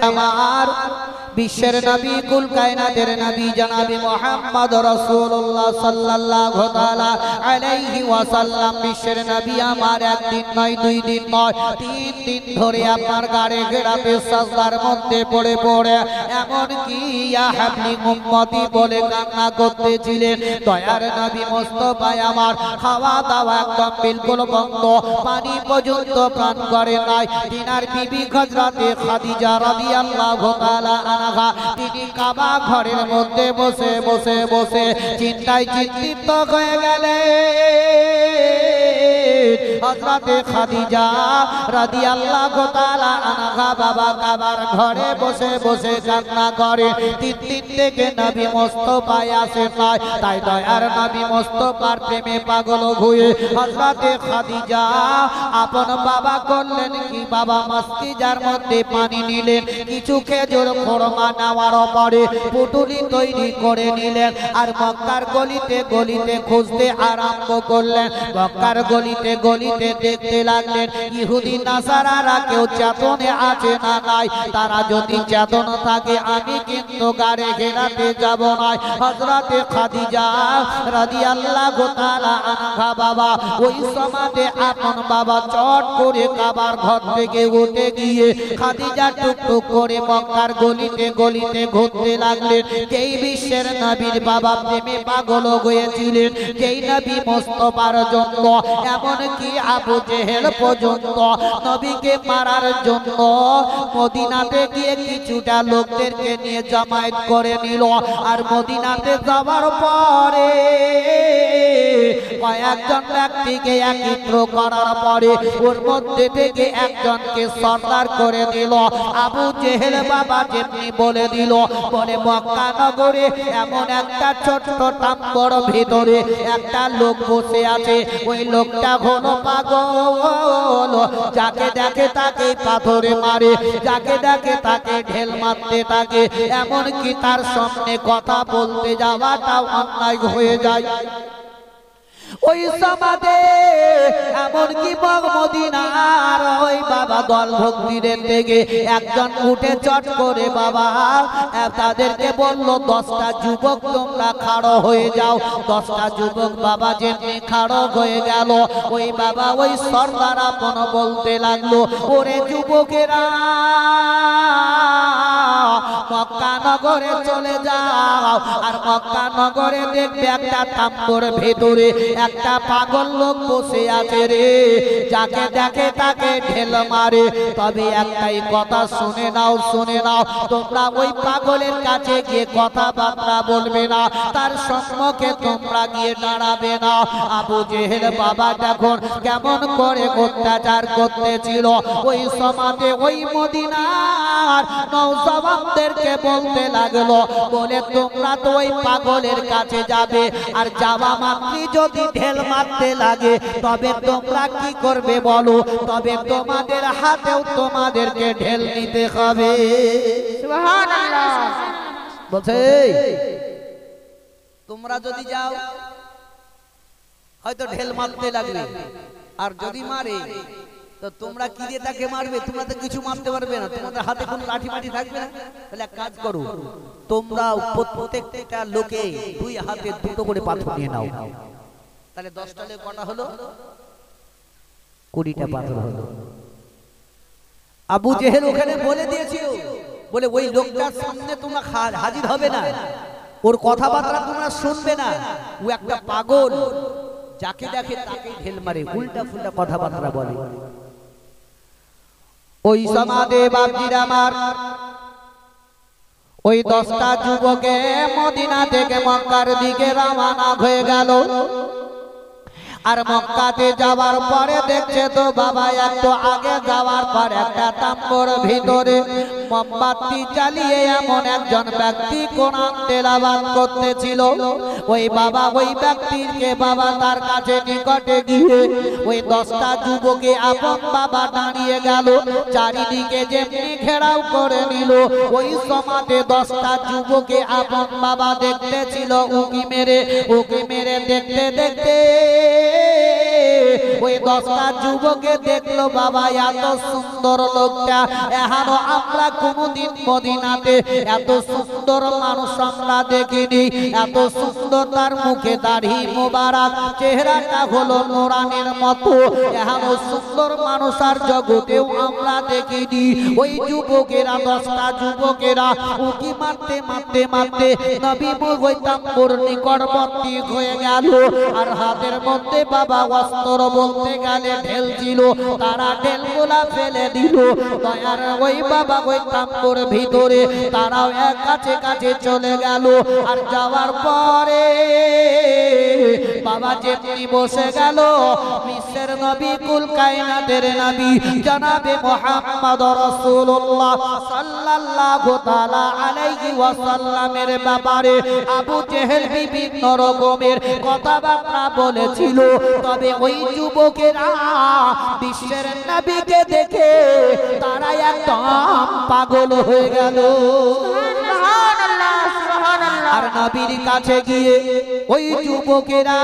আমার বিশ্বের নবী কুল কায়নাতের নবী জনাবে মুহাম্মদ রাসূলুল্লাহ সাল্লাল্লাহু তাআলা আলাইহি ওয়াসাল্লাম বিশ্বের নবী আমার একদিন নয় দুই দিন নয় তিন দিন ধরে আপনার গাড়ে ঘেরাতে সাজদার মধ্যে পড়ে পড়ে এমন কি ইয়া হাবলি উম্মতি বলে কান্না করতেছিলেন। দয়ার নবী মুস্তাফা আমার খাওয়া দাওয়া একদম বিলকুল বন্ধ, পানি পর্যন্ত পান করে নাই। তিনার বিবি হযরতে খাদিজা রাদিয়াল্লাহু তাআলা আনহা তিনি কাবা ঘরের মধ্যে বসে বসে বসে চিন্তায় চিন্তিত হয়ে গেলেন। হযরতে খাদিজা রাদিয়াল্লাহু তাআলা আনহা বাবা কাবার ঘরে বসে বসে কান্না করে। তিন দিন থেকে নবী মুস্তাফা আসে নাই, তাই দয়ার নবী মুস্তাফার প্রেমে পাগল হয়ে হযরতে খাদিজা আপন বাবা করলেন কি, বাবা মাসকিজার মধ্যে পানি নিলেন, কিছু খেজুর খোরমা নেওয়ার পরে পুটুলি তৈরি করে নিলেন আর মক্কার গলিতে গলিতে খুঁজতে আরম্ভ করলেন। মক্কার গলিতে গলিতে দেখতে লাগলেন ইহুদি নাসারারা কেউ চেতনে আছে না নাই। তারা যদি চেতন থাকে আমি কিন্তু গাড়ে ঘেরাতে যাব না। হযরতে খাদিজা রাদিয়াল্লাহু তাআলা আনহা বাবা ওই সমাজে আপন বাবা চট করে কাবার ঘর থেকে উঠে গিয়ে খাদিজা টুকটুক করে মক্কার গলিতে গলিতে ঘুরতে লাগলেন। যেই বিশ্বের নবীর বাবা প্রেমে পাগল হয়েছিলেন, যেই নবী মুস্তাফার জন্য এমন কি আবু জেহেল পর্যন্ত নবীকে মারার জন্য মদিনাতে গিয়ে কিছুটা লোকদেরকে নিয়ে জমায়েত করে নিল। আর মদিনাতে যাওয়ার পরে কয়েকজন ব্যক্তিকে একত্র করার পরে ওর মধ্যে থেকে একজনকে সর্দার করে দিল। আবু জেহেল বাবা যেমনি বলে দিল, বলে মক্কা নগরে এমন একটা ছোট্ট টাম্বর ভিতরে একটা লোক বসে আছে, ওই লোকটা হলো পাগল, যাকে দেখে তাকে পাথরে মারে, যাকে দেখে তাকে ঢেল মারতে থাকে, এমন কি তার সামনে কথা বলতে যাওয়াটাও অন্যায় হয়ে যায়। ওই সমাজে এমন কি মদিনার ওই বাবা দল ভক্তিদের থেকে একজন উঠে চট করে বাবা তাদেরকে বলল 10টা যুবক তোমরা খাড়ো হয়ে যাও। 10টা যুবক বাবা যেমনি খাড়ো হয়ে গেল, ওই বাবা ওই সর্দার আপন বলতে লাগলো, ওরে যুবকেরা মক্কা নগরে চলে যাও আর মক্কা নগরে দেখবে একটা তাম্বুর ভেতরে একটা পাগল লোক বসে আছে রে, যাকে দেখে তাকে ঢেল মারে। তবে একটাই কথা শুনে নাও, শুনে নাও, তোমরা ওই পাগলের কাছে গিয়ে কথাবার্তা বলবে না, তার সম্মুখে তোমরা গিয়ে দাঁড়াবে না। আবু জেহেল বাবা দেখুন কেমন করে অত্যাচার করতেছিল। ওই সমাজে ওই মদিনার নওজওয়ানদেরকে বলতে লাগলো, বলে তোমরা তো ওই পাগলের কাছে যাবে আর যাওয়া মাত্রই যদি ঢেল মারতে লাগে তবে তোমরা কি করবে বলো? তবে তোমাদের হাতেও তোমাদেরকে ঢেল নিতে হবে। সুবহানাল্লাহ। বলছে তোমরা যদি যাও হয়তো ঢেল মারতে লাগবে, আর যদি মারে তো তোমরা কি দিয়ে তাকে মারবে? তোমরা তো কিছু মারতে পারবে না, তোমাদের হাতে কোনো লাঠি মাটি থাকবে না। তাহলে এক কাজ করো, তোমরা প্রত্যেকটা লোকে 2 হাতে 2টো করে পাথর নিয়ে নাও। তাহলে 10টা লোক কটা হলো? 20টা পাথর হলো। আবু জেহেল ওখানে বলে দিয়েছিল, বলে ওই লোকটার সামনে তোমরা হাজির হবে না, ওর কথাবার্তা তোমরা শুনবে না, ও একটা পাগল, যাকে দেখে তাকে ঢেল মারে, উল্টা ফুল্টা কথাবার্তা বলে। ওই সমাজে বাপজির আমার ওই 10টা যুবকে মদিনা থেকে মক্কার দিকে রওনা হয়ে গেল। আর মক্কাতে যাওয়ার পরে দেখছে তো বাবা একটু আগে যাওয়ার পর একটা তাম্বুর ভিতরে মোমবাতি জ্বালিয়ে এমন একজন ব্যক্তি কোরআন তেলাওয়াত করতেছিল। ওই বাবা ওই ব্যক্তিকে বাবা তার কাছে নিকটে গিয়ে ওই 10টা যুবকে আপন বাবা দাঁড়িয়ে গেল, চারিদিকে যেমনি ঘেরাও করে নিল। ওই সমাজে 10টা যুবকে আপন বাবা দেখতেছিল উকি মেরে দেখতে দেখতে ওই 10টা যুবকে দেখলো বাবা এত সুন্দর লোকটা, এখনো আমরা কোনদিন মদিনাতে এত সুন্দর মানুষ আমরা দেখিনি, এত সুন্দর তার মুখে দাড়ি মোবারক, চেহারাটা হলো নোরানের মতো, এখনো সুন্দর মানুষ আর জগতেও আমরা দেখিনি। ওই যুবকেরা 10টা যুবকেরা উকি মারতে মারতে মারতে নবী মুগৈতাম্বর নিকটবর্তী হয়ে গেল, আর হাতের মধ্যে বাবা অস্ত্র বলতে গেলে ঢেল ছিল, তারা ঢেলগুলা ফেলে দিল। দয়ার ওই বাবা গৈতাম্বর ভিতরে তারাও এক কাছে কাছে চলে গেল, আর যাওয়ার পরে বাবা যেমনি বসে গেল, বিশ্বের নবী কুল কায়নাতের নবী জনাবে মুহাম্মদ রাসূলুল্লাহ সাল্লাল্লাহু তাআলা আলাইহি ওয়াসাল্লামের ব্যাপারে আবু জেহেল বিভিন্ন রকমের কথাবার্তা বলেছিল। তবে ওই যুবকেরা বিশ্বের নবীকে দেখে তারা একদম পাগল হয়ে গেল। আর নবীর কাছে গিয়ে ওই যুবকেরা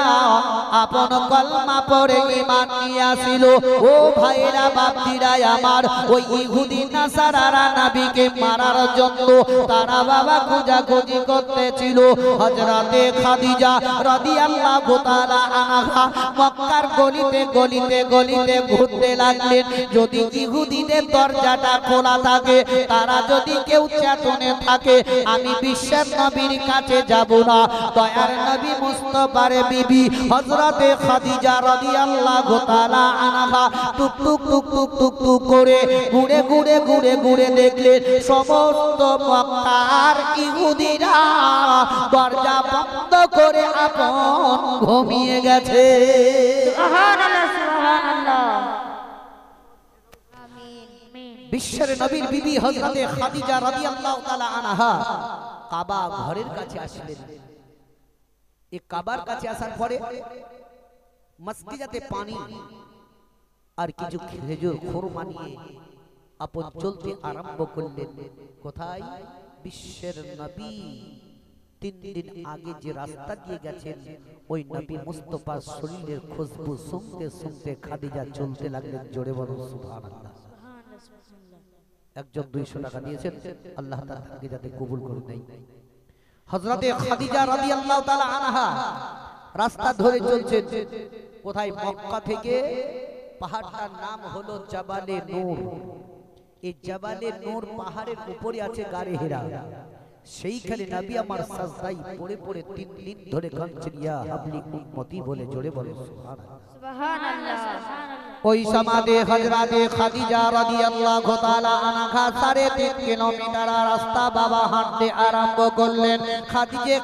আপন কলমা পড়ে ঈমান নিয়ে আসিল। ও ভাইরা বাপজিরা আমার, ওই ইহুদি নাসারারা নবীকে মারার জন্য তারা বাবা খোঁজাখুঁজি করতেছিল। হযরতে খাদিজা রাদিয়াল্লাহু তাআলা আনহা মক্কার গলিতে গলিতে গলিতে ঘুরতে লাগলেন, যদি ইহুদিদের দরজাটা খোলা থাকে, তারা যদি কেউ চেতনে থাকে, আমি বিশ্বের নবীর কাছে যাব না। দয়ার নবী মুস্তাফার বিবি হযরতে খাদিজা রাদিয়াল্লাহু তাআলা আনহা টুক টুক টুক টুক টুক টুক করে ঘুরে ঘুরে ঘুরে ঘুরে দেখলেন সমস্ত মক্কার ইহুদিরা দরজা বন্ধ করে আপন ঘুমিয়ে গেছে। সুবহানাল্লাহ সুবহানাল্লাহ। বিশ্বের নবীর বিবি হযরতে খাদিজা রাদিয়াল্লাহু তাআলা আনহা কাবা ঘরের কাছে আসলেন। এই কাবার কাছে আসার পরে মসজিদে পানি আর কিছু খেজুর খোরমা নিয়ে আপন চলতে আরম্ভ করলেন। কোথায়? বিশ্বের নবী 3 দিন আগে যে রাস্তা দিয়ে গেছেন, ওই নবী মুস্তাফার শরীরের খুশবু শুনতে শুনতে খাদিজা চলতে লাগলেন। জোরে বলুন সুবহানাল্লাহ। একজন 200 টাকা দিয়েছেন, আল্লাহ তাআলা তাকে যাতে কবুল করে নেয়। হযরতে খাদিজা রাদিয়াল্লাহু তাআলা আনহা রাস্তা ধরে চলছেন। কোথায়? মক্কা থেকে পাহাড়টার নাম হলো জাবালে নূর। এই জাবালে নূর পাহাড়ের উপরে আছে গারে হেরা। সেইখানে নবী আমার সাজদায় পড়ে পড়ে 3 দিন ধরে কাঁদছেন, ইয়া হাবলি উম্মতি বলে। জোরে বলো সুবহানাল্লাহ সুবহানাল্লাহ। ওই সমাদে হযরতে খাদিজা রাদিয়াল্লাহু তাআলা আনহা 3.5 কিলোমিটার রাস্তা বাবা হাঁটতে আরম্ভ করলেন।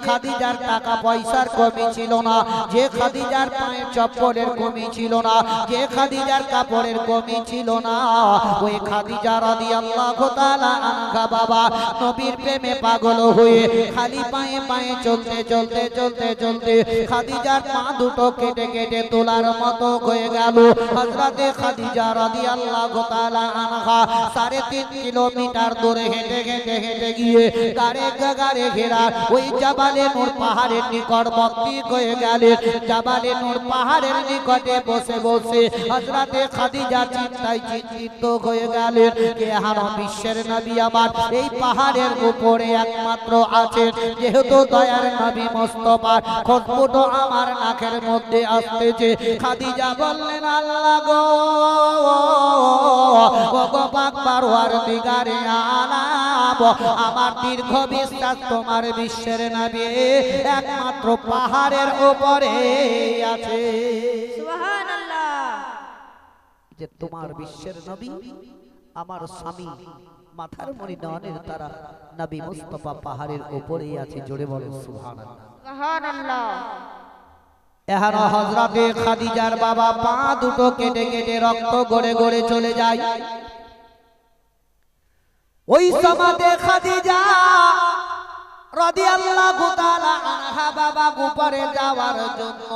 খাদিজার টাকা পয়সার কমি ছিল না, যে খাদিজার পায়ের চপ্পলের কমি ছিল না, যে খাদিজার কাপড়ের কমি ছিল না, ওই খাদিজা রাদিয়াল্লাহু তাআলা আনহা বাবা নবীর প্রেমে পাগল হয়ে খালি পায়ে পায়ে চলতে চলতে চলতে চলতে খাদিজার পা দুটো কেটে কেটে তোলার মতো হয়ে গেল। হযরতে খাদিজা রাদিয়াল্লাহু তাআলা আনহা 3.5 কিলোমিটার দূরে হেঁটে হেঁটে হেঁটে গিয়ে গারে ঘেরা ওই জাবালে নূর পাহাড়ের নিকটবর্তী হয়ে গেলেন। জাবালে নূর পাহাড়ের নিকটে বসে বসে হযরতে খাদিজা চিন্তায় চিন্তিত হয়ে গেলেন, কে আর বিশ্বের নবী আমার এই পাহাড়ের উপরে একমাত্র আছেন। যেহেতু দয়ার নবী মুস্তাফার খুশবুটা আমার নাকের মধ্যে আসতেছে। খাদিজা বললেন, আল্লাহ গো, ও গো পাক পরওয়ারদিগারে আলাম, আমার দীর্ঘ বিশ্বাস তোমার বিশ্বের নবী একমাত্র পাহাড়ের উপরে আছে। সুবহানাল্লাহ। যে তোমার বিশ্বের নবী আমার স্বামী মাথার মনি নয়নের তারা নবী মুস্তাফা পাহাড়ের উপরে আছে। জোরে বলো সুবহানাল্লাহ সুবহানাল্লাহ। এখন হযরতে খাদিজার বাবা পা দুটো কেটে কেটে রক্ত গড়ে গড়ে চলে যায়। ওই সমাতে খাদিজা রাদিয়াল্লাহু তাআলা আনহা বাবা উপরে যাওয়ার জন্য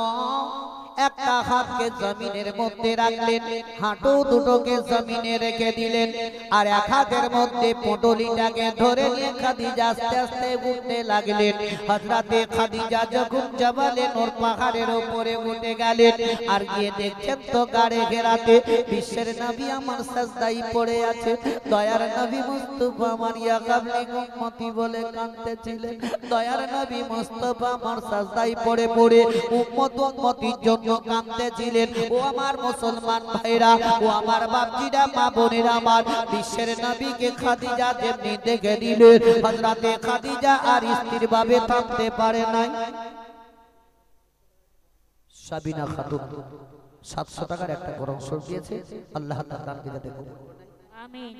একটা হাতকে জমিনের মধ্যে রাখলেন, হাঁটু দুটোকে জমিনে রেখে দিলেন, আর এক হাতের মধ্যে পুঁটুলিটাকে ধরে নিয়ে খাদিজা আস্তে আস্তে উঠতে লাগলেন। হযরতে খাদিজা যখন জাবালে নূর পাহাড়ের উপরে উঠে গেলেন, আর গিয়ে দেখছেন তো গাড়ে ঘেরাতে বিশ্বের নবী আমার সাজদায় পড়ে আছে। দয়ার নবী মুস্তাফা আমার ইয়া কাবলি উম্মতি বলে কাঁদতেছিলেন। দয়ার নবী মুস্তাফা আমার সাজদায় পড়ে পড়ে উম্মতির জন্য কাঁদতেছিলেন। ও আমার মুসলমান ভাইরা, ও আমার বাপজিরা, মা বোনেরা আমার, বিশ্বের নবীকে খাদিজা যেমনি দেখে দিলেন, হযরতে খাদিজা আর স্ত্রীর ভাবে থাকতে পারে নাই। সাবিনা খাতুন 700 টাকার একটা গরম সর দিয়েছে, আল্লাহ তাআলা দানকে যাতে কবুল করে। আমিন।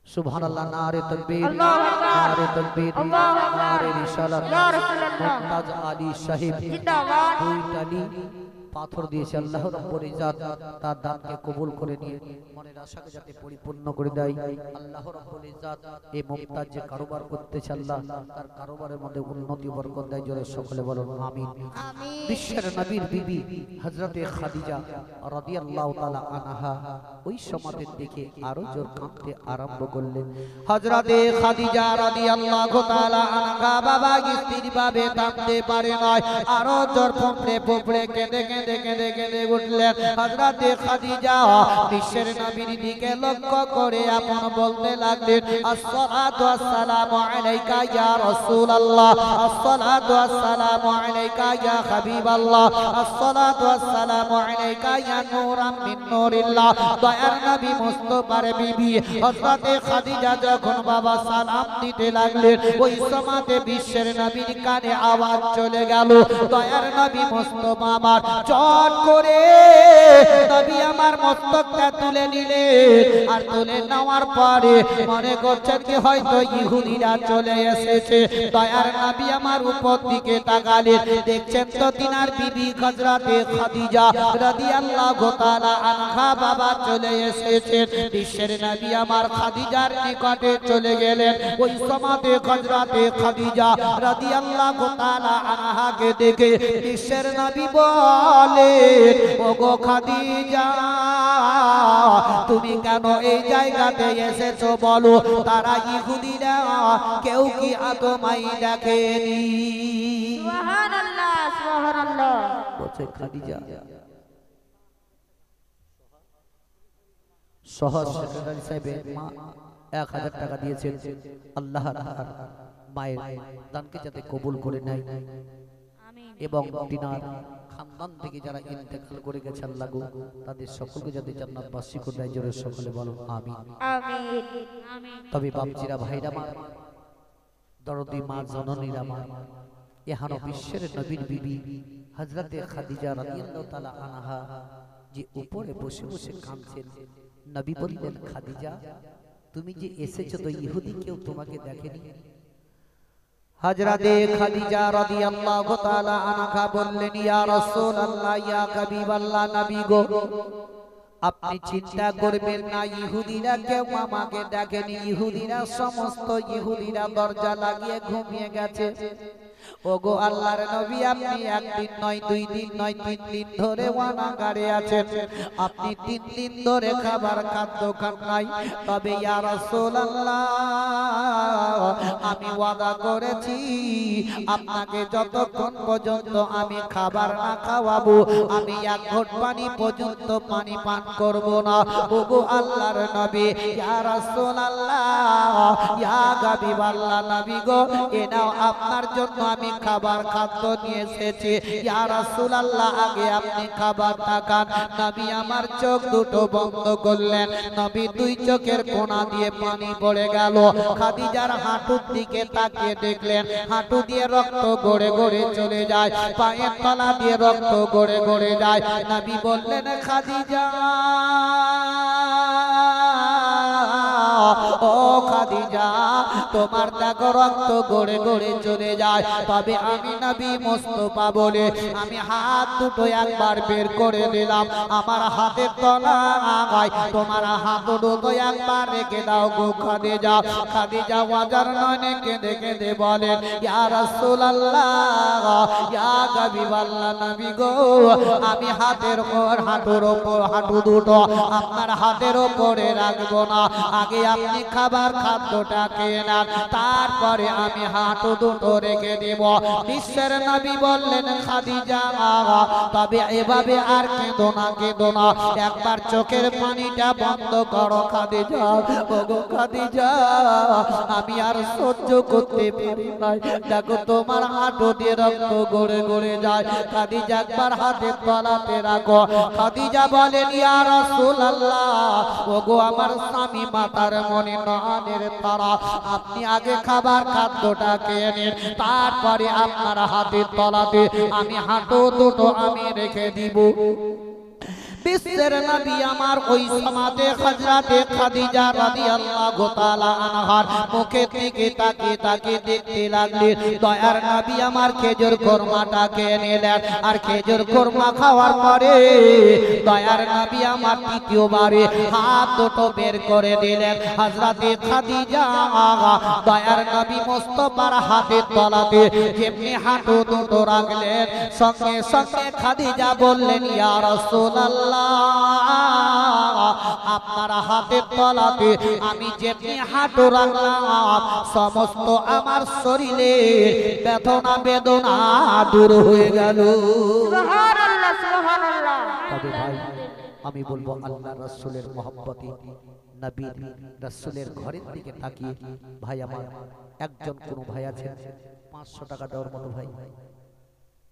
সুবহানাল্লাহ, নারে তাকবীর, আল্লাহু আকবার, নারে তাকবীর, আল্লাহু আকবার, নারে রিসালাত। ইয়া রাসূলুল্লাহ, মুমতাজ আলী সাহেব জিন্দাবাদ। দুইটালি পাথর দিয়েছে, আল্লাহ রাব্বুল ইজ্জত তার দানকে কবুল করে নিয়ে মনের আশাকে যাতে পরিপূর্ণ করে দেয়। আল্লাহ রাব্বুল ইজ্জত এই মুমতাজ যে কারবার করতেছে, আল্লাহ তার কারবারের মধ্যে উন্নতি বরকত দেয়। জোরে সকলে বলুন আমিন। বিশ্বের নবীর বিবি হযরতে খাদিজা রাদিয়াল্লাহু তাআলা আনহা ওই সমাজের দিকে আরো জোর কাঁদতে আরম্ভ করলেন। হযরতে খাদিজা রাদিয়াল্লাহু তাআলা আনহা বাবা স্ত্রীর ভাবে কাঁদতে পারে নয়, আরো জোর ফুঁপড়ে ফুঁপড়ে কেঁদে কেঁদে কেঁদে কেঁদে উঠলেন। হযরতে খাদিজা বিশ্বের নবীর দিকে লক্ষ্য করে আপন বলতে লাগলেন, আসসালাতু ওয়াসসালামু আলাইকা ইয়া রাসূলুল্লাহ, আসসালাতু ওয়াসসালামু আলাইকা ইয়া হাবিবাল্লাহ, আসসালাতু ওয়াসসালামু আলাইকা ইয়া নূরাম মিন নূরিল্লাহ। দয়ার নবী মুস্তাফার বিবি হযরতে খাদিজা যখন বাবা সালাম দিতে লাগলেন, ওই সময়তে বিশ্বের নবীর কানে আওয়াজ চলে গেল। দয়ার নবী মুস্তাফা আমার চট করে নবী আমার মস্তকটা তুলে নিলেন, আর তুলে নেওয়ার পরে মনে করছেন কি হয়তো ইহুদিরা চলে এসেছে। দয়ার নবী আমার উপর দিকে তাকালেন, দেখছেন তো তিনার বিবি হযরতে খাদিজা রাদিয়াল্লাহু তাআলা আনহা বাবা চলে এসেছেন। বিশ্বের নবী আমার খাদিজার নিকটে চলে গেলেন। ওই সময়তে হযরতে খাদিজা রাদিয়াল্লাহু তাআলা আনহাকে দেখে বিশ্বের নবী বলে, ওগো খাদিজা, তুমি কেন এই জায়গাতে এসেছো বলো? তারা ইহুদিরা কেউ কি আদমাই দেখেনি? সুবহানাল্লাহ, সুবহানাল্লাহ। বলছে খাদিজা শহর সেক্রেটারি সাহেবের মা 1000 টাকা দিয়েছেন, আল্লাহ তাআলা মায়ের দানকে যাতে কবুল করে নেয় আমিন। এবং তিনার খানদান থেকে যারা ইন্তেকাল করে গেছে, আল্লাহ গো তাদের সকলকে যাতে জান্নাতবাসী করে দেয়। জোরে সকলে বলুন আমিন। আমিন, আমিন। তবে বাপজিরা, ভাইরা মা, দরদি মা, জননীরা মা, এহানো বিশ্বের নবীর বিবি হযরতে খাদিজা রাদিয়াল্লাহু তাআলা আনহা যে উপরে বসে বসে কাঁদছেন, নবী বললেন, খাদিজা, তুমি যে এসেছো তো ইহুদি কেউ তোমাকে দেখেনি? হযরতে খাদিজা রাদিয়াল্লাহু তাআলা আনহা বললেন, ইয়া রাসূলুল্লাহ, ইয়া হাবিবাল্লাহ, নবী গো, আপনি চিন্তা করবেন না, ইহুদিরা কেউ আমাকে দেখেনি। ইহুদিরা, সমস্ত ইহুদিরা দরজা লাগিয়ে ঘুমিয়ে গেছে। ওগো আল্লাহর নবী, আপনি একদিন নয়, 2 দিন নয়, 3 দিন ধরে ওয়ানাগারে আছেন। আপনি 3 দিন ধরে খাবার খাদ্য খান নাই। তবে ইয়া রাসূলুল্লাহ, আমি ওয়াদা করেছি আপনাকে যতক্ষণ পর্যন্ত আমি খাবার না খাওয়াবো, আমি 1 ঘট পানি পর্যন্ত পানি পান করব না। ওগো আল্লাহর নবী, ইয়া রাসূলুল্লাহ, ইয়া হাবিবাল্লাহ, নবী গো, এ নাও আপনার জন্য আমি খাবার খাদ্য নিয়ে এসেছি। ইয়া রাসূলুল্লাহ, আগে আপনি খাবারটা খান। নবী আমার চোখ দুটো বন্ধ করলেন। নবী 2 চোখের কোণা দিয়ে পানি পড়ে গেল। খাদিজার হাঁটুর দিকে তাকিয়ে দেখলেন, হাঁটু দিয়ে রক্ত গড়ে গড়ে চলে যায়, পায়ের তলা দিয়ে রক্ত গড়ে গড়ে যায়। নবী বললেন, খাদিজা, ও খাদিজা, তোমার দেখো রক্ত গড়ে গড়ে চলে যায়, তবে আমি নবী মুস্তাফা বলে আমি হাত দুটো একবার বের করে দিলাম, আমার হাতের তলায় তোমার হাত দুটো একবার রেখে দাও গো খাদিজা। খাদিজা ওয়াজার নয়নে কেঁদে কেঁদে বলেন, ইয়া রাসূলুল্লাহ, ইয়া হাবিবাল্লাহ, নবী গো, আমি হাতের ওপর হাঁটুর ওপর হাঁটু দুটো আপনার হাতের ওপরে রাখবো না, আগে আপনি খাবার খাদ্যটা খেয়ে নেন, তারপরে আমি হাঁটু দুটো রেখে দেব। বিশ্বের নবী বললেন, খাদিজা তবে এভাবে আর কেঁদো না, কেঁদো না, একবার চোখের পানিটা বন্ধ করো খাদিজা। ওগো খাদিজা, আমি আর সহ্য করতে পারি না, দেখো তোমার হাঁটু দিয়ে রক্ত গড়ে গড়ে যায়। খাদিজা একবার হাতের তলাতে রাখো। খাদিজা বলেন, ইয়া রাসূলুল্লাহ, ওগো আমার স্বামী মাতার মনে নয়নের তারা, আপনি আগে খাবার খাদ্যটা খেয়ে নিন, তারপরে আপনার হাতের তলাতে আমি হাঁটু দুটো আমি রেখে দিব। বিশ্বের নবী আমার ওই সমাতে হযরতে খাদিজা রাদিয়াল্লাহু তাআলা আনহার মুখের দিকে তাকিয়ে তাকিয়ে দেখতে লাগলেন। দয়ার নবী আমার খেজুর কোরমাটা খেয়ে নিলেন, আর খেজুর কোরমা খাওয়ার পরে দয়ার নবী আমার তৃতীয়বারে হাত দুটো বের করে দিলেন। হযরতে খাদিজা দয়ার নবী মুস্তাফার হাতের তলাতে যেমনি হাঁটু দুটো রাখলেন, সঙ্গে সঙ্গে খাদিজা বললেন, ইয়া রাসূলুল্লাহ, আপনার হাতের তলাতে আমি যেমনি হাঁটু রাখলাম, সমস্ত আমার শরীরে বেদনা বেদনা দূর হয়ে গেল। সুবহানাল্লাহ, সুবহানাল্লাহ। তবে ভাই আমি বলবো, আল্লাহ রাসূলের মহব্বতে নবী রাসূলের ঘরের দিকে তাকিয়ে ভাই আমার একজন কোন ভাই আছেন 500 টাকা দেওয়ার মতো? ভাই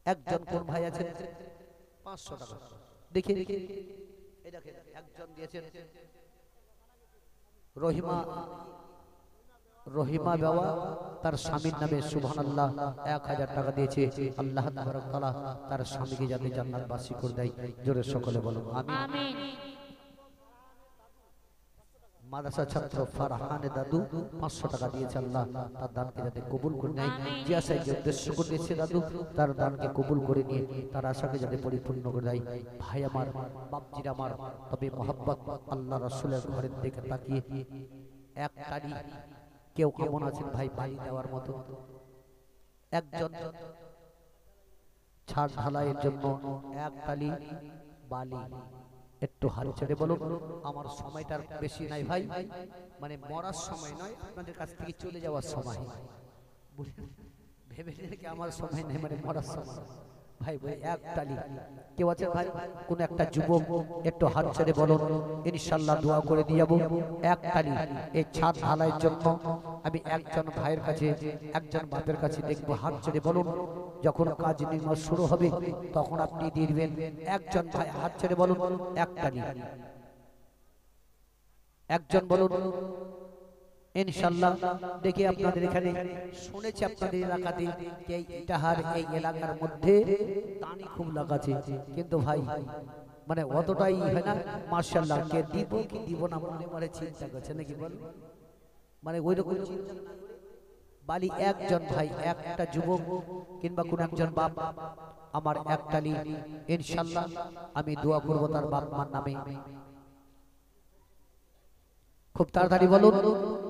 একজন কোন ভাই আছেন 500 টাকা? দেখি দেখি, এই দেখেন একজন দিয়েছেন রহিমা, রহিমা বাবা, তার স্বামীর নামে সুবহানাল্লাহ 1000 টাকা দিয়েছে। আল্লাহ তাবারক তাআলা তার স্বামীকে যাতে জান্নাতবাসী করে দেয়, জোরে সকলে বলো আমিন। আমিন। মাদ্রাসা ছাত্র ফারহান দাদু 500 টাকা দিয়েছে, আল্লাহ তার দানকে যাতে কবুল করে নেয়। যে আশায় যে উদ্দেশ্য করে দিয়েছে দাদু, তার দানকে কবুল করে নিয়ে তার আশাকে যাতে পরিপূর্ণ করে দেয়। ভাই আমার, বাপজির আমার, তবে মহব্বত আল্লাহ রাসূলের ঘরের দিকে তাকিয়ে এক তারি কেউ কেমন আছেন ভাই বাড়ি দেওয়ার মতো? একজন ছাদ ঢালাইয়ের জন্য এক তালি বালি, একটু হাত ছেড়ে বলুন। আমার সময়টার বেশি নাই ভাই, মানে মরার সময় নয়, আপনাদের কাছ থেকে চলে যাওয়ার সময়। ভেবে কি আমার সময় নেই, মানে মরার সময়। ভাই ভাই এক তালি কেউ আছে ভাই? কোন একটা যুবক একটু হাত ছেড়ে বলুন, ইনশাআল্লাহ দোয়া করে দিয়ে যাবো। এক তালি এই ছাদ ঢালাইয়ের জন্য আমি একজন ভাইয়ের কাছে, একজন বাপের কাছে দেখবো, হাত ছেড়ে বলুন। যখন কাজ নির্মাণ শুরু হবে তখন আপনি দিয়ে দিবেন। একজন ভাই হাত ছেড়ে বলুন, এক তালি। একজন বলুন ইনশাআল্লাহ। দেখি আপনাদের এখানে শুনেছি আপনাদের এলাকাতে এই ইটাহার এই এলাকার মধ্যে দানি খুব লাগাছে, কিন্তু ভাই মানে অতটাই হয় না। মাশাআল্লাহ, কে দিব কি দিব না মনে মনে চিন্তা করছে নাকি বল, মানে ওই রকম বালি। একজন ভাই, একটা যুবক কিংবা কোন একজন বাপ আমার এক তালি, ইনশাআল্লাহ আমি দোয়া করব তার বাপ মার নামে। খুব তাড়াতাড়ি বলুন,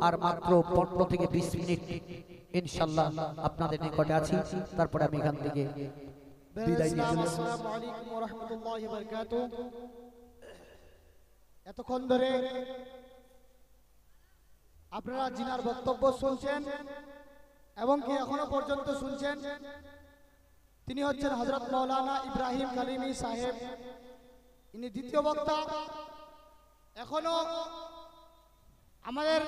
আর মাত্র 15 থেকে 20 মিনিট ইনশাআল্লাহ আপনাদের নিকটে আছি, তারপরে আমি এখান থেকে বিদায় নিয়ে চলে যাব। আসসালামু আলাইকুম ওয়া রাহমাতুল্লাহি ওয়া বারাকাতুহু। এতক্ষণ ধরে আপনারা জিনার বক্তব্য শুনছেন এবং কি এখনো পর্যন্ত শুনছেন, তিনি হচ্ছেন হযরত মাওলানা ইব্রাহিম কালিমি সাহেব। ইনি দ্বিতীয় বক্তা। এখনো আমাদের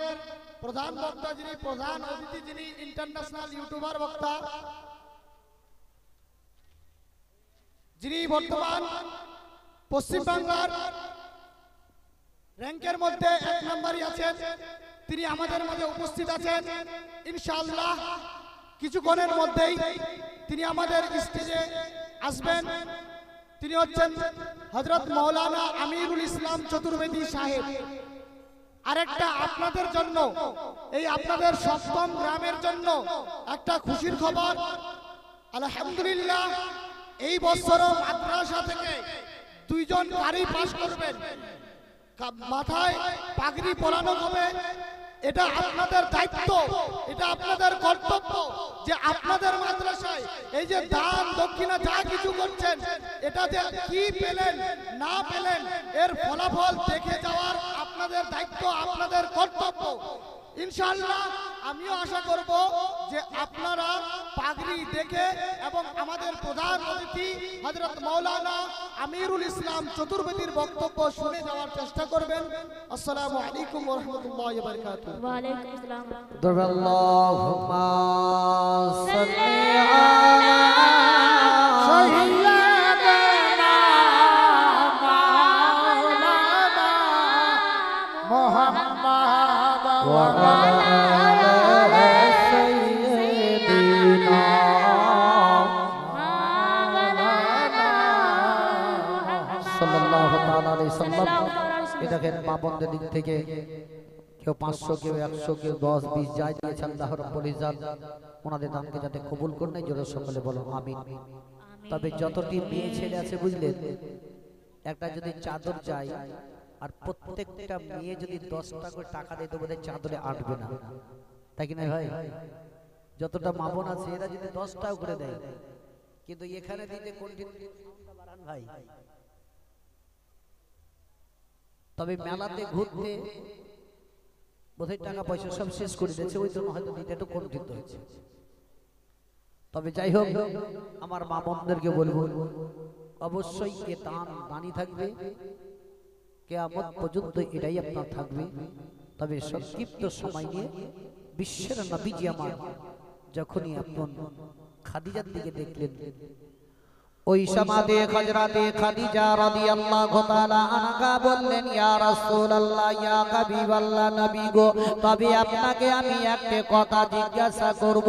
প্রধান বক্তা যিনি, প্রধান অতিথি যিনি, ইন্টারন্যাশনাল ইউটিউবার বক্তা, যিনি বর্তমান পশ্চিমবাংলার র্যাঙ্কের মধ্যে 1 নম্বরই আছেন, তিনি আমাদের মাঝে উপস্থিত আছেন। ইনশাআল্লাহ কিছুক্ষণের মধ্যেই তিনি আমাদের স্টেজে আসবেন। তিনি হচ্ছেন হযরত মাওলানা আমিরুল ইসলাম চতুর্বেদী সাহেব। আরেকটা আপনাদের জন্য, এই আপনাদের সপ্তম গ্রামের জন্য একটা খুশির খবর। আলহামদুলিল্লাহ, এই বছরও মাদ্রাসা থেকে 2 জন কারি পাস করবেন, মাথায় পাগড়ি পরানো হবে। এটা আপনাদের দায়িত্ব, এটা আপনাদের কর্তব্য যে আপনাদের মাদ্রাসায় এই যে দান দক্ষিণা যা কিছু করছেন, এটা যে কি পেলেন না পেলেন এর ফলাফল দেখে যাওয়ার আপনাদের দায়িত্ব, আপনাদের কর্তব্য। ইনশাআল্লাহ আমিও আশা করব যে আপনারা পাগড়ি দেখে এবং আমাদের প্রধান অতিথি হযরত মাওলানা আমিরুল ইসলাম চতুর্বেদীর বক্তব্য শুনে যাওয়ার চেষ্টা করবেন। আসসালামু আলাইকুম ওয়া রাহমাতুল্লাহি ওয়া বারাকাতুহু। ওয়া আলাইকুম আসসালাম। আল্লাহুম্মা সাল্লি আলা সাইয়্যিদানা মাওলানা মুহাম্মদ ওয়া আলা সাইয়্যিদিনা সাল্লাল্লাহু তাআলা আলাইহি সাল্লাম। এই দেখেন মা বোনদের দিক থেকে কেউ 500, কেউ 100, কেউ 10, 20 যাই দিয়েছে আল্লাহ রাব্বুল ইজ্জত ওনাদের দানকে যাতে কবুল করে নেয়, জোরে সকলে বলো আমিন। তবে যতটি মেয়ে ছেলে আছে বুঝলেন, একটা যদি চাদর যায় আর প্রত্যেকটা মেয়ে যদি 10টা করে টাকা দেয় তো বোধহয় চাদরে আটবে না, তাই কি না ভাই? যতটা মা বোন আছে এরা যদি 10টা করে দেয়, কিন্তু এখানে দিতে কোনটি বাড়ান ভাই। তবে মেলাতে ঘুরতে বোধহয় টাকা পয়সা সব শেষ করে দিয়েছে, ওই জন্য হয়তো দিতে একটু কণ্ঠিত হয়েছে। তবে যাই হোক, আমার মা বোনদেরকে বলবো অবশ্যই এ দানি থাকবে কিয়ামত পর্যন্ত, এটাই আপনার থাকবে। তবে সংক্ষিপ্ত সময় নিয়ে বিশ্বের নবীজি আমার যখনই আপন খাদিজার দিকে দেখলেন, ওই সমাদে হযরতে খাদিজা রাদিয়াল্লাহু তাআলা আনহা বললেন, ইয়া রাসূলুল্লাহ, ইয়া হাবিবাল্লাহ, নবী গো, তবে আপনাকে আমি একটা কথা জিজ্ঞাসা করব।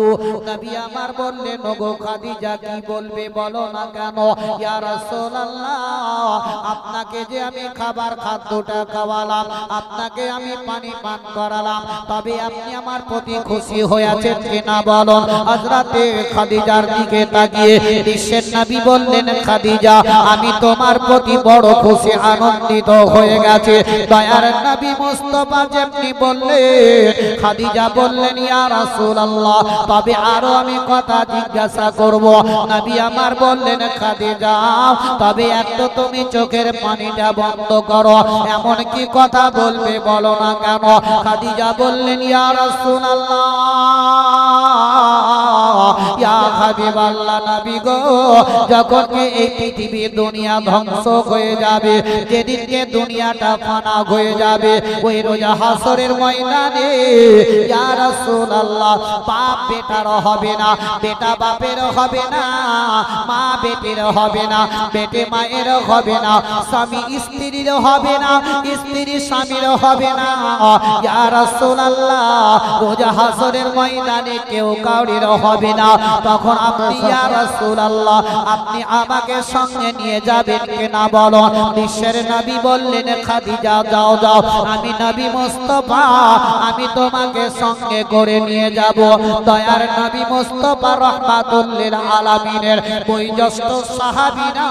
নবী আমার বললেন, ওগো খাদিজা, কি বলবে বলো না কেন? ইয়া রাসূলুল্লাহ, আপনাকে যে আমি খাদ্যটা খাওয়ালাম, আপনাকে আমি পানি পান করালাম, তবে আপনি আমার প্রতি খুশি হয়েছেন কিনা বলুন। হযরতে খাদিজার দিকে তাকিয়ে বিশ্বের নবী বললেন, খাদিজা, আমি তোমার প্রতি বড় খুশি আনন্দিত হয়ে গেছে। দয়ার নবী মুস্তাফা যেমনি বললেন, খাদিজা বললেন, ইয়া রাসূলুল্লাহ, তবে আরো আমি কথা জিজ্ঞাসা করব। নবী আমার বললেন, খাদিজা, তবে একটু তুমি চোখের পানিটা বন্ধ করো, এমন কি কথা বলবে বলো না কেন? খাদিজা বললেন, ইয়া রাসূলুল্লাহ, ইয়া হাবিবাল্লাহ, নবী গো, যখন এই পৃথিবীর দুনিয়া ধ্বংস হয়ে যাবে, যেদিনকে দুনিয়াটা ফানা হয়ে যাবে, ওই রোজা হাসরের ময়দানে ইয়া রাসূলুল্লাহ, বাপ বেটার হবে না, বেটা বাপের হবে না, মা বেটির হবে না, বেটে মায়ের হবে না, স্বামী স্ত্রীর হবে না, স্ত্রী স্বামীর হবে না। ইয়া রাসূলুল্লাহ, রোজা হাসরের ময়দানে কেউ কাউরির হবে না। তখন আপনি ইয়া রাসূলুল্লাহ, আপনি আমাকে সঙ্গে নিয়ে যাবেন কিনা বলো? বিশ্বের নবী বললেন, খাদিজা, যাও যাও, আমি নবী মুস্তাফা, আমি তোমাকে সঙ্গে করে নিয়ে যাব। দয়ার নবী মুস্তাফা রাহমাতুল লিল আলামিনের বয়োজ্যেষ্ঠ সাহাবীরা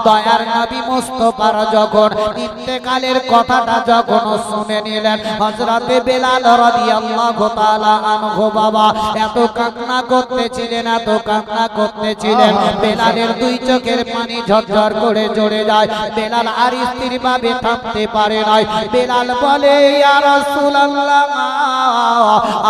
দয়ার নবী মুস্তাফার যখন ইন্তেকালের কথাটা যখন শুনে নিলেন, হযরতে বেলাল রাদিয়াল্লাহু তাআলা আনহু বাবা এত কান্না করতেছিলেন, এত কান্না করতেছিলেন, বেলালের 2 চোখের পানি ঝরঝর করে ঝরে যায়। বেলাল আর স্থির ভাবে থামতে পারে নাই। বেলাল বলে, ইয়া রাসূলুল্লাহ,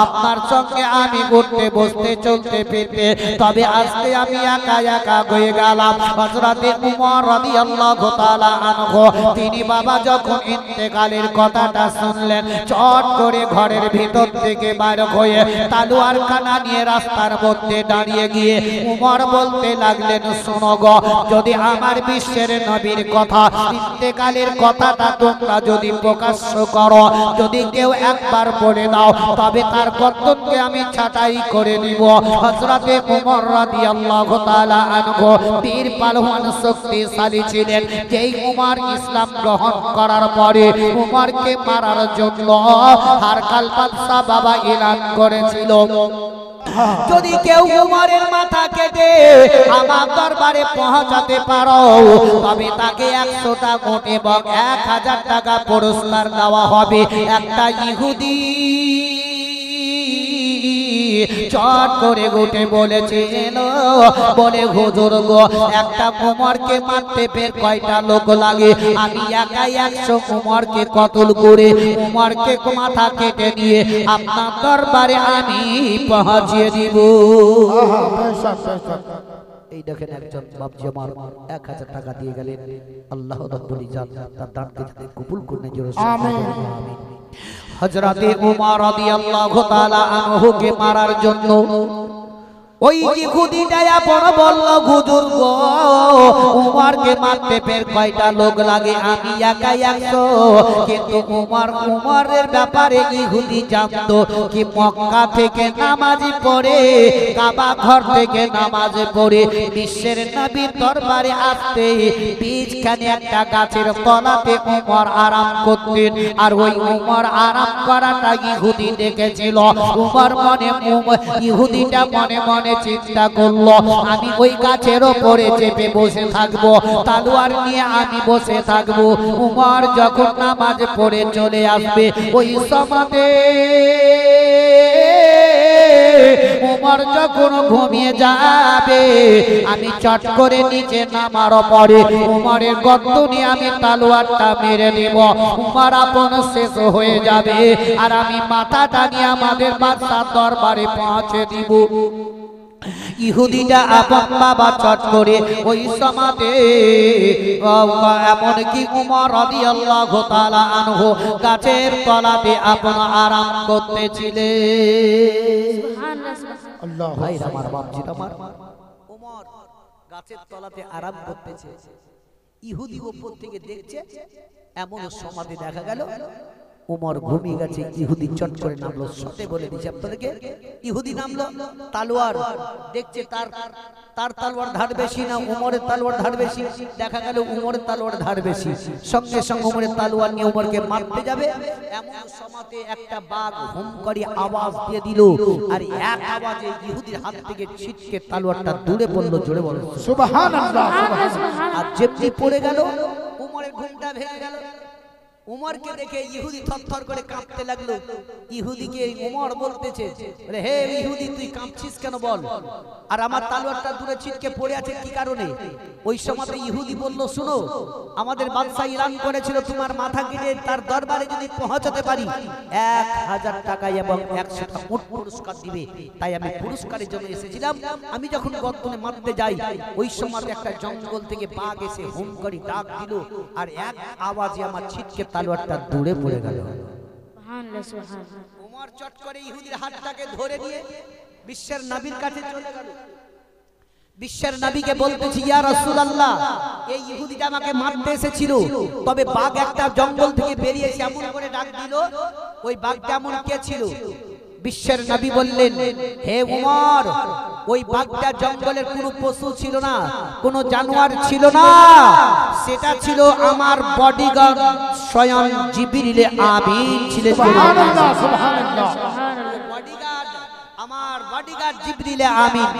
আপনার সঙ্গে আমি ঘুরতে বসতে চলতে ফিরতে, তবে আজকে আমি একা একা হয়ে গেলাম। হযরতে উমর রাদিয়াল্লাহু তাআলা আনহু তিনি বাবা যখন ইন্তেকালের কথাটা শুনলেন, চট করে ঘরের ভিতর থেকে বাইরে হয়ে তলোয়ার খানা নিয়ে রাস্তার মধ্যে দাঁড়িয়ে গিয়ে উমর বলতে লাগলেন, শোনো গো, যদি আমার বিশ্বের নবীর কথা, ইন্তেকালের কথাটা তোমরা যদি প্রকাশ্য করো, যদি কেউ একবার বলে দাও, দাও, তবে তার গর্দনকে আমি ছাঁটাই করে দিব। হযরতে ওমর রাদিয়াল্লাহু তাআলা আনহু বীর পালোয়ান শক্তিশালী ছিলেন। যেই ওমর ইসলাম গ্রহণ করার পরে ওমরকে মারার জন্য হারকাল বাদশা বাবা এলান করেছিল, যদি কেউ উমরের মাথা কেটে আমার দরবারে পৌঁছাতে পারো তবে তাকে 100টা কোট এবং 1000 টাকা পুরস্কার দেওয়া হবে। একটা ইহুদি চট করে উঠে বলেছিল, বলে হুজুর গো, একটা উমরকে মারতে ফের কয়টা লোক লাগে? আমি একাই 100 উমরকে কতল করে উমরকে মাথা কেটে নিয়ে আপনার দরবারে আমি পৌঁছিয়ে দিব। এই দেখেন একজন বাপজি আমার 1000 টাকা দিয়ে গেলেন। আল্লাহ রাব্বুল ইজ্জত তার দানকে কবুল করে নিন। আমিন। হযরতে উমর রাদিয়াল্লাহু তাআলা আনহুকে মারার জন্য ওই ইহুদিটা আপন বলল, হুজুর গো, উমরকে মারতে ফের কয়টা লোক লাগে? আমি একাই 100। কিন্তু উমরের ব্যাপারে ইহুদি জানতো কি মক্কা থেকে নামাজ পড়ে, কাবা ঘর থেকে নামাজ পড়ে বিশ্বের নবীর দরবারে আসতে বীজখানে একটা গাছের তলাতে উমর আরাম করতেন। আর ওই উমর আরাম করাটা ইহুদি দেখেছিল। ইহুদিটা মনে মনে চিন্তা করলো, আমি ওই গাছের উপরে চেপে বসে থাকবো, তলোয়ার নিয়ে আমি বসে থাকবো। উমর যখন নামাজ পড়ে চলে আসবে ওই সময়তে উমর যখন ঘুমিয়ে যাবে আমি চট করে নিচে নামার পরে উমরের গর্দনে আমি তলোয়ারটা মেরে দেব। উমর আপন শেষ হয়ে যাবে আর আমি মাথাটা নিয়ে আমাদের বাদশার দরবারে পৌঁছে দিব। ইহুদিটা আপন বাবা চট করে ওই সমাতে এমনকি উমর রাদিয়াল্লাহু তাআলা আনহু গাছের তলাতে আপন আরাম করতেছিলেন। সুবহানাল্লাহ। ভাই আমার বাপজি আমার উমর গাছের তলাতে আরাম করতেছে, ইহুদি উপর থেকে দেখছে। এমন সমাধি দেখা গেল উমর ঘুমিয়ে গেছে, ইহুদি চট করে নামলো। সাথে বলে দিয়েছে আপনাদেরকে, ইহুদি নামলো, তলোয়ার দেখছে তার তলোয়ার ধার বেশি না উমরের তলোয়ার ধার বেশি। দেখা গেল উমরের তলোয়ার ধার বেশি, সঙ্গে সঙ্গে উমরের তলোয়ার নিয়ে উমরকে মারতে যাবে। এমন সময়তে একটা বাঘ হুম করে আওয়াজ দিয়ে দিল, আর এক আওয়াজে ইহুদির হাত থেকে ছিটকে তলোয়ারটা দূরে পড়লো। জোরে বলো সুবহানাল্লাহ। আর যেমনি পড়ে গেল উমরের ঘুমটা ভেঙে গেল। উমরকে দেখে ইহুদি থরথর করে কাঁপতে লাগলো। ইহুদিকে উমর বলতেছে, হে ইহুদি, তুই কাঁপছিস কেন বল? আর আমার তলোয়ারটা দূরে ছিটকে পড়ে আছে কি কারণে? ওই সময় ইহুদি বলল, শুনো, আমাদের বাদশা এলান করেছিল তোমার মাথা কেটে তার দরবারে যদি পৌঁছাতে পারি 1000 টাকা এবং 100টা মোট পুরস্কার দিবে। তাই আমি পুরস্কারের জন্য এসেছিলাম। আমি যখন গর্দনে মারতে যাই ওই সময় একটা জঙ্গল থেকে বাঘ এসে হুম করে ডাক দিল, আর এক আওয়াজে আমার ছিটকে তলোয়ারটা দূরে পড়ে গেল। সুবহানাল্লাহ, সুবহানাল্লাহ। উমর চট করে ইহুদির হাতটাকে ধরে নিয়ে বিশ্বের নবীর কাছে চলে গেল। বিশ্বের নবীকে বলতেছি, ইয়া রাসূলুল্লাহ, এই ইহুদিটা আমাকে মারতে এসেছিল, তবে বাঘ একটা জঙ্গল থেকে বেরিয়ে এসে এমন করে ডাক দিল। ওই বাঘটা এমন কে ছিল? বিশ্বের নবী বললেন, হে উমর, ওই বাঘটা জঙ্গলের কোনো পশু ছিল না, কোনো জানোয়ার ছিল না, সেটা ছিল আমার বডিগার্ড স্বয়ং জিবরিল আমিন ছিলেন। সুবহানাল্লাহ, সুবহানাল্লাহ। বডিগার্ড, আমার বডিগার্ড জিবরিল আমিন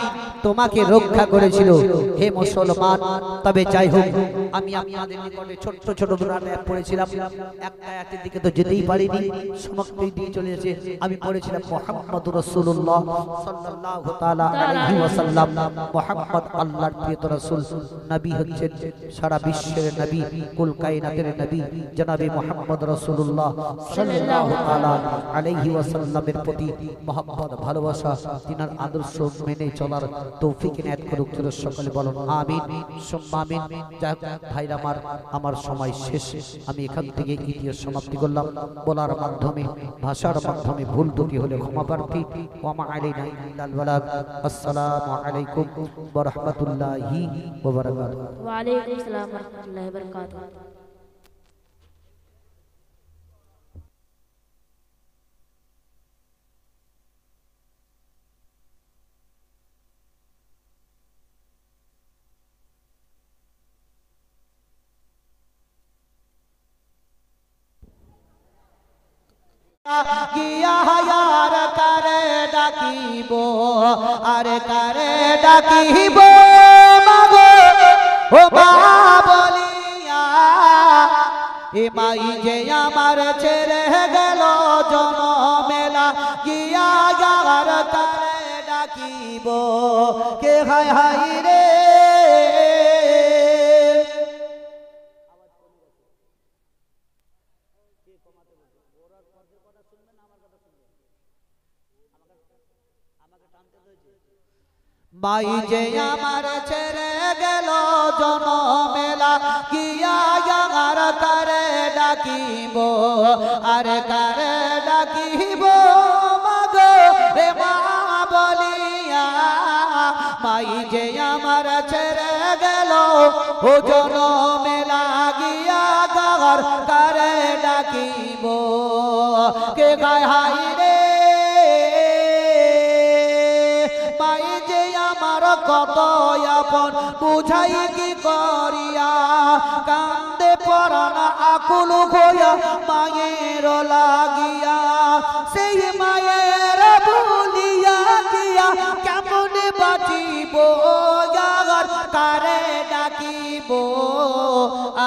তোমাকে রক্ষা করেছিল হে মুসলমান। তবে যাই হোক, আমি আপনাদের নিকটে ছোট ছোট আয়াত পড়েছিলাম, একটা আয়াতের দিকে তো যেতেই পারিনি, সমস্তই দিয়ে চলে এসেছে। আমি পড়েছিলাম মুহাম্মদুর রাসূলুল্লাহ সাল্লাল্লাহু তাআলা আলাইহি ওয়াসাল্লাম। মুহাম্মদ আল্লাহর প্রিয় রাসূল, নবী হচ্ছেন সারা বিশ্বের নবী, কুল কায়নাতের নবী জনাবে মুহাম্মদ রাসূলুল্লাহ সাল্লাল্লাহু তাআলা আলাইহি ওয়াসাল্লামের প্রতি মুহাব্বত, ভালোবাসা, তিনার আদর্শ মেনে চলার তৌফিক ইনায়াত করুক। সকলে বলুন আমিন, সুম্মা আমিন। যাক ভাইরা আমার সময় শেষ, আমি এখান থেকে ইতিহাস সমাপ্তি করলাম। বলার মাধ্যমে, ভাষার মাধ্যমে ভুল ত্রুটি হলে ক্ষমা প্রার্থী। ওয়া মা আলাইনা ইল্লাল বালাগ। আসসালামু আলাইকুম ওয়া রাহমাতুল্লাহি ওয়া বারাকাতুহু। ওয়া আলাইকুম আসসালাম ওয়া রাহমাতুল্লাহি ওয়া বারাকাতুহু। গিয়া আর কারে ডাকিব, আরে কারে ডাকিব মাগো ও মা বলিয়া, এ মাই যে আমার ছেড়ে গেল জনমেলা, গিয়া আর কারে ডাকিব, কে হাই হাই রে। মাই যে আমার ছেড়ে গেল জনমেলা, গিয়া আর কারে ডাকিব, আরে কারে ডাকিব মাগো রে মা বলিয়া, মাই যে আমার ছেড়ে গেল ও জনমেলা, গিয়া আর কারে ডাকিব, কে গায় হাই রে। কত আপন বুঝাই কি করিয়া, কান্দে পরানা আকুল হইয়া মায়ের লাগিয়া, সেই মায়ের বলিয়া গিয়া কেমন বাঁচিব, আর কারে ডাকিব,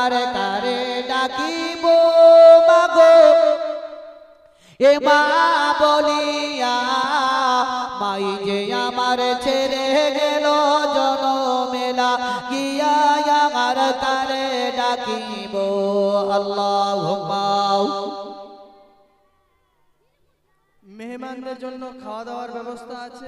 আর কারে ডাকিব মাগো এ মা বলিয়া, মাই যে আমার ছেড়ে গেল জনমেলা, গিয়া আর কারে ডাকিব। আল্লাহুম্মা। মেহমানদের জন্য খাওয়া দাওয়ার ব্যবস্থা আছে।